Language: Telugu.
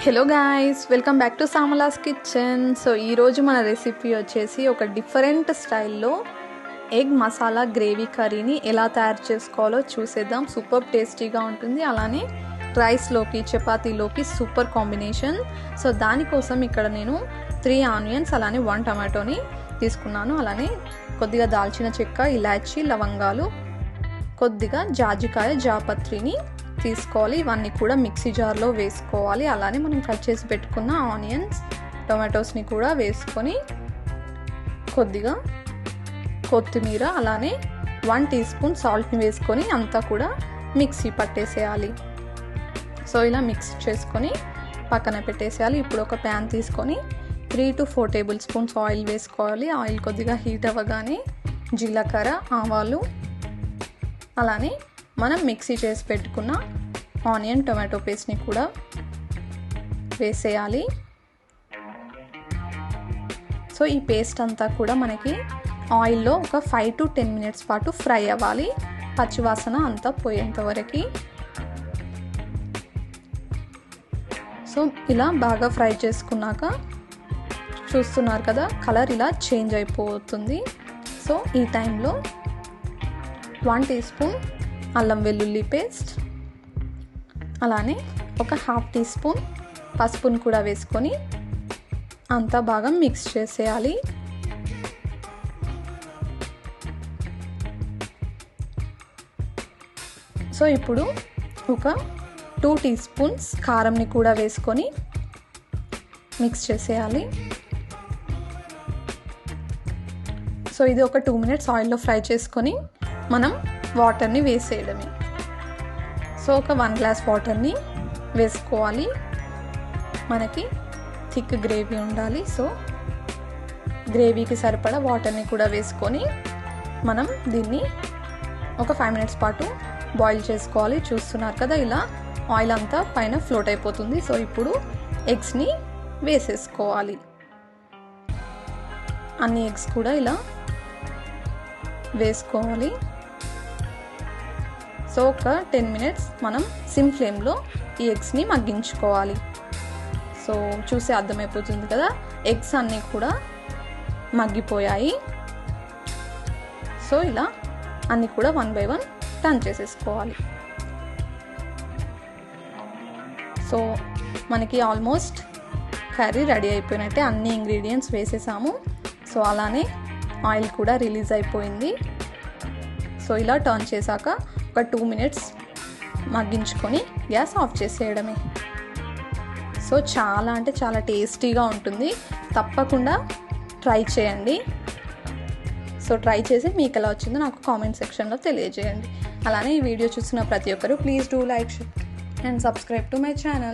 Hello guys, welcome back to సామలాస్ kitchen. So ఈరోజు మన రెసిపీ వచ్చేసి ఒక డిఫరెంట్ స్టైల్లో ఎగ్ మసాలా గ్రేవీ కర్రీని ఎలా తయారు చేసుకోవాలో చూసేద్దాం. సూపర్ టేస్టీగా ఉంటుంది, అలానే రైస్లోకి చపాతీలోకి సూపర్ కాంబినేషన్. సో దానికోసం ఇక్కడ నేను 3 ఆనియన్స్ అలానే 1 టమాటోని తీసుకున్నాను. అలానే కొద్దిగా దాల్చిన చెక్క, ఇలాచీ, లవంగాలు, కొద్దిగా జాజికాయ, జాపత్రిని తీసుకోవాలి. ఇవన్నీ కూడా మిక్సీ జార్లో వేసుకోవాలి. అలానే మనం కట్ చేసి పెట్టుకున్న ఆనియన్స్, టొమాటోస్ని కూడా వేసుకొని కొద్దిగా కొత్తిమీర, అలానే 1 టీ స్పూన్ సాల్ట్ని వేసుకొని అంతా కూడా మిక్సీ పట్టేసేయాలి. సో ఇలా మిక్స్ చేసుకొని పక్కన పెట్టేసేయాలి. ఇప్పుడు ఒక ప్యాన్ తీసుకొని 3 to 4 టేబుల్ స్పూన్స్ ఆయిల్ వేసుకోవాలి. ఆయిల్ కొద్దిగా హీట్ అవ్వగానే జీలకర్ర, ఆవాలు, అలానే మనం మిక్సీ చేసి పెట్టుకున్న ఆనియన్ టొమాటో పేస్ట్ని కూడా వేసేయాలి. సో ఈ పేస్ట్ అంతా కూడా మనకి ఆయిల్లో ఒక 5 to 10 మినిట్స్ పాటు ఫ్రై అవ్వాలి, పచ్చివాసన అంతా పోయేంత వరకు. సో ఇలా బాగా ఫ్రై చేసుకున్నాక చూస్తున్నారు కదా, కలర్ ఇలా చేంజ్ అయిపోతుంది. సో ఈ టైంలో 1 టీ స్పూన్ అల్లం వెల్లుల్లి పేస్ట్, అలానే ఒక 1/2 టీ స్పూన్ పసుపును కూడా వేసుకొని అంతా బాగా మిక్స్ చేసేయాలి. సో ఇప్పుడు ఒక 2 టీ స్పూన్స్ కారంని కూడా వేసుకొని మిక్స్ చేసేయాలి. సో ఇది ఒక 2 మినిట్స్ ఆయిల్లో ఫ్రై చేసుకొని మనం వాటర్ని వేసేయడమే. సో ఒక 1 గ్లాస్ వాటర్ని వేసుకోవాలి. మనకి థిక్ గ్రేవీ ఉండాలి. సో గ్రేవీకి సరిపడా వాటర్ని కూడా వేసుకొని మనం దీన్ని ఒక 5 మినిట్స్ పాటు బాయిల్ చేసుకోవాలి. చూస్తున్నారు కదా, ఇలా ఆయిల్ అంతా పైన ఫ్లోట్ అయిపోతుంది. సో ఇప్పుడు ఎగ్స్ని వేసేసుకోవాలి. అన్ని ఎగ్స్ కూడా ఇలా వేసుకోవాలి. సో ఒక 10 మినిట్స్ మనం సిమ్ ఫ్లేమ్లో ఈ ఎగ్స్ని మగ్గించుకోవాలి. సో చూసి అర్థమైపోతుంది కదా, ఎగ్స్ అన్నీ కూడా మగ్గిపోయాయి. సో ఇలా అన్నీ కూడా 1 by 1 టర్న్ చేసేసుకోవాలి. సో మనకి ఆల్మోస్ట్ కర్రీ రెడీ అయిపోయినట్టే, అన్ని ఇంగ్రీడియంట్స్ వేసేసాము. సో అలానే ఆయిల్ కూడా రిలీజ్ అయిపోయింది. సో ఇలా టర్న్ చేశాక ఒక 2 మినిట్స్ మగ్గించుకొని గ్యాస్ ఆఫ్ చేసేయడమే. సో చాలా అంటే చాలా టేస్టీగా ఉంటుంది, తప్పకుండా ట్రై చేయండి. సో ట్రై చేసి మీకు ఎలా వచ్చిందో నాకు కామెంట్ సెక్షన్లో తెలియజేయండి. అలానే ఈ వీడియో చూసిన ప్రతి ఒక్కరు please do like, share and subscribe to my channel.